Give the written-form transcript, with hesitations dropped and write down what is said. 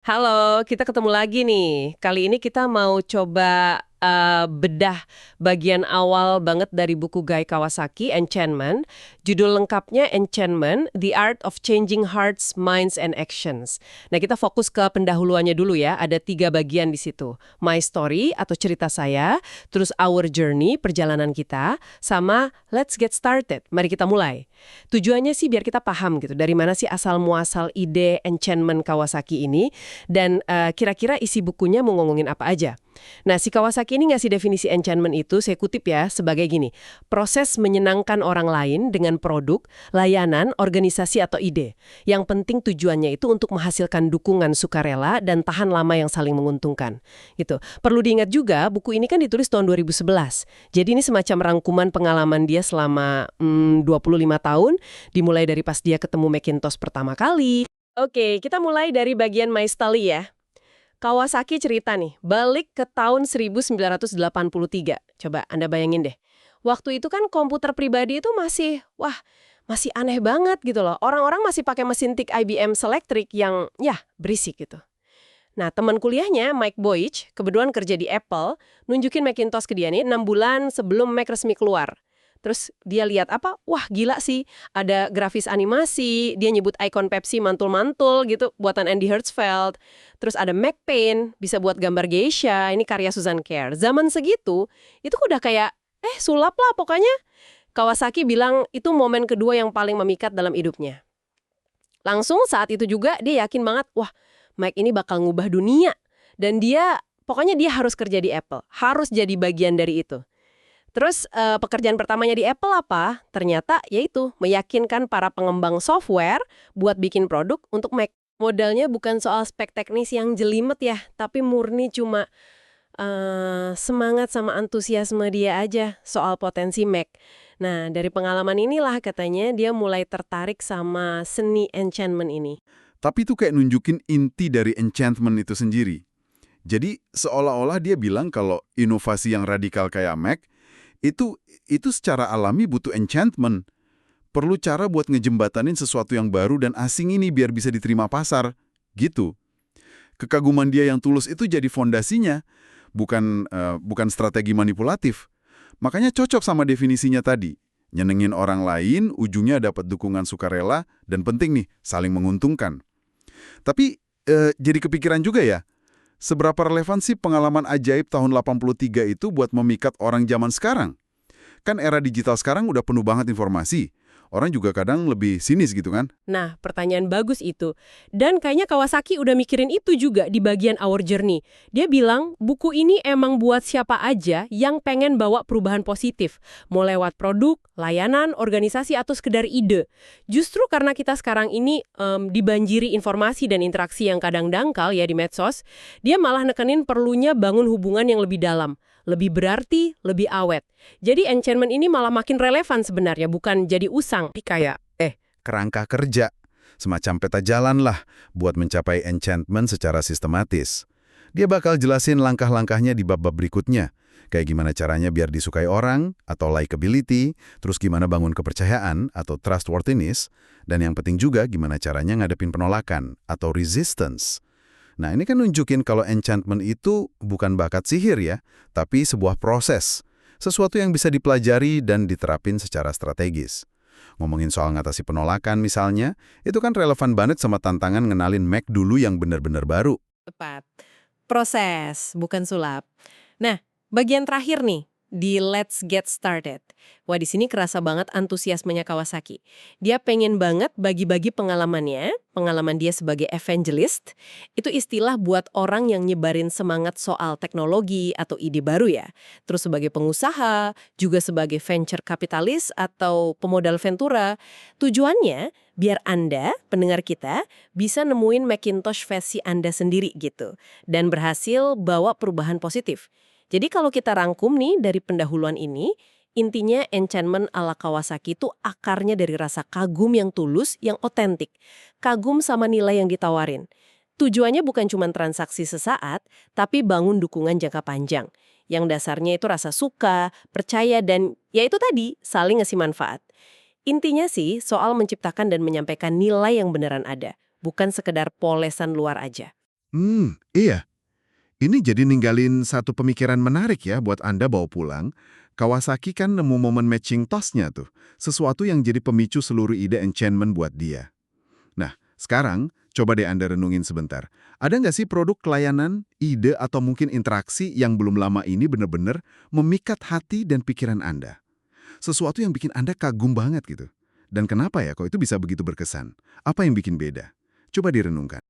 Halo, kita ketemu lagi nih. Kali ini kita mau coba bedah bagian awal banget dari buku Guy Kawasaki, Enchantment. Judul lengkapnya Enchantment, The Art of Changing Hearts, Minds, and Actions. Nah, kita fokus ke pendahuluannya dulu ya. Ada 3 bagian di situ. My Story atau cerita saya, terus Our Journey, perjalanan kita, sama Let's Get Started, mari kita mulai. Tujuannya sih biar kita paham gitu, dari mana sih asal-muasal ide Enchantment Kawasaki ini, dan kira-kira isi bukunya mau ngomongin apa aja. Nah, si Kawasaki ini ngasih definisi enchantment itu, saya kutip ya, sebagai gini, proses menyenangkan orang lain dengan produk, layanan, organisasi, atau ide. Yang penting tujuannya itu untuk menghasilkan dukungan sukarela dan tahan lama yang saling menguntungkan. Gitu. Perlu diingat juga, buku ini kan ditulis tahun 2011. Jadi ini semacam rangkuman pengalaman dia selama 25 tahun, dimulai dari pas dia ketemu Macintosh pertama kali. Oke, kita mulai dari bagian My Story ya. Kawasaki cerita nih, balik ke tahun 1983. Coba Anda bayangin deh. Waktu itu kan komputer pribadi itu masih aneh banget gitu loh. Orang-orang masih pakai mesin tik IBM Selectric yang, berisik gitu. Nah, teman kuliahnya, Mike Boich, kebetulan kerja di Apple, nunjukin Macintosh ke dia nih 6 bulan sebelum Mac resmi keluar. Terus dia lihat apa? Wah, gila sih. Ada grafis animasi, dia nyebut ikon Pepsi mantul-mantul gitu, buatan Andy Hertzfeld. Terus ada Mac Paint, bisa buat gambar geisha, ini karya Susan Kare. Zaman segitu, itu udah kayak, sulap lah pokoknya. Kawasaki bilang itu momen kedua yang paling memikat dalam hidupnya. Langsung saat itu juga dia yakin banget, wah, Mike ini bakal ngubah dunia. Dan pokoknya dia harus kerja di Apple, harus jadi bagian dari itu. Terus pekerjaan pertamanya di Apple apa? Ternyata yaitu meyakinkan para pengembang software buat bikin produk untuk Mac. Modalnya bukan soal spek teknis yang jelimet ya, tapi murni cuma semangat sama antusiasme dia aja soal potensi Mac. Nah, dari pengalaman inilah katanya dia mulai tertarik sama seni enchantment ini. Tapi itu kayak nunjukin inti dari enchantment itu sendiri. Jadi seolah-olah dia bilang kalau inovasi yang radikal kayak Mac, itu secara alami butuh enchantment. Perlu cara buat ngejembatanin sesuatu yang baru dan asing ini biar bisa diterima pasar. Gitu. Kekaguman dia yang tulus itu jadi fondasinya, bukan strategi manipulatif. Makanya cocok sama definisinya tadi. Nyenengin orang lain, ujungnya dapat dukungan sukarela, dan penting nih, saling menguntungkan. Tapi jadi kepikiran juga ya, seberapa relevan sih pengalaman ajaib tahun 83 itu buat memikat orang zaman sekarang? Kan era digital sekarang udah penuh banget informasi. Orang juga kadang lebih sinis gitu kan? Nah, pertanyaan bagus itu. Dan kayaknya Kawasaki udah mikirin itu juga di bagian Our Journey. Dia bilang, buku ini emang buat siapa aja yang pengen bawa perubahan positif. Mau lewat produk, layanan, organisasi, atau sekedar ide. Justru karena kita sekarang ini dibanjiri informasi dan interaksi yang kadang dangkal ya di medsos, dia malah nekenin perlunya bangun hubungan yang lebih dalam. Lebih berarti, lebih awet. Jadi enchantment ini malah makin relevan sebenarnya, bukan jadi usang. Ini kayak, kerangka kerja. Semacam peta jalan lah buat mencapai enchantment secara sistematis. Dia bakal jelasin langkah-langkahnya di bab-bab berikutnya. Kayak gimana caranya biar disukai orang, atau likability, terus gimana bangun kepercayaan, atau trustworthiness, dan yang penting juga gimana caranya ngadepin penolakan, atau resistance. Nah, ini kan nunjukin kalau enchantment itu bukan bakat sihir ya, tapi sebuah proses. Sesuatu yang bisa dipelajari dan diterapin secara strategis. Ngomongin soal ngatasi penolakan misalnya, itu kan relevan banget sama tantangan ngenalin Mac dulu yang benar-benar baru. Tepat. Proses, bukan sulap. Nah, bagian terakhir nih, di Let's Get Started. Wah, di sini kerasa banget antusiasmenya Kawasaki. Dia pengen banget bagi-bagi pengalamannya, pengalaman dia sebagai evangelist, itu istilah buat orang yang nyebarin semangat soal teknologi atau ide baru ya. Terus sebagai pengusaha, juga sebagai venture capitalist atau pemodal ventura. Tujuannya, biar Anda, pendengar kita, bisa nemuin Macintosh versi Anda sendiri gitu. Dan berhasil bawa perubahan positif. Jadi kalau kita rangkum nih dari pendahuluan ini, intinya enchantment ala Kawasaki itu akarnya dari rasa kagum yang tulus, yang otentik. Kagum sama nilai yang ditawarin. Tujuannya bukan cuma transaksi sesaat, tapi bangun dukungan jangka panjang. Yang dasarnya itu rasa suka, percaya, dan ya itu tadi, saling ngasih manfaat. Intinya sih soal menciptakan dan menyampaikan nilai yang beneran ada, bukan sekedar polesan luar aja. Iya. Ini jadi ninggalin satu pemikiran menarik ya buat Anda bawa pulang. Kawasaki kan nemu momen matching toss-nya tuh. Sesuatu yang jadi pemicu seluruh ide enchantment buat dia. Nah, sekarang coba deh Anda renungin sebentar. Ada nggak sih produk layanan, ide, atau mungkin interaksi yang belum lama ini benar-benar memikat hati dan pikiran Anda? Sesuatu yang bikin Anda kagum banget gitu. Dan kenapa ya kok itu bisa begitu berkesan? Apa yang bikin beda? Coba direnungkan.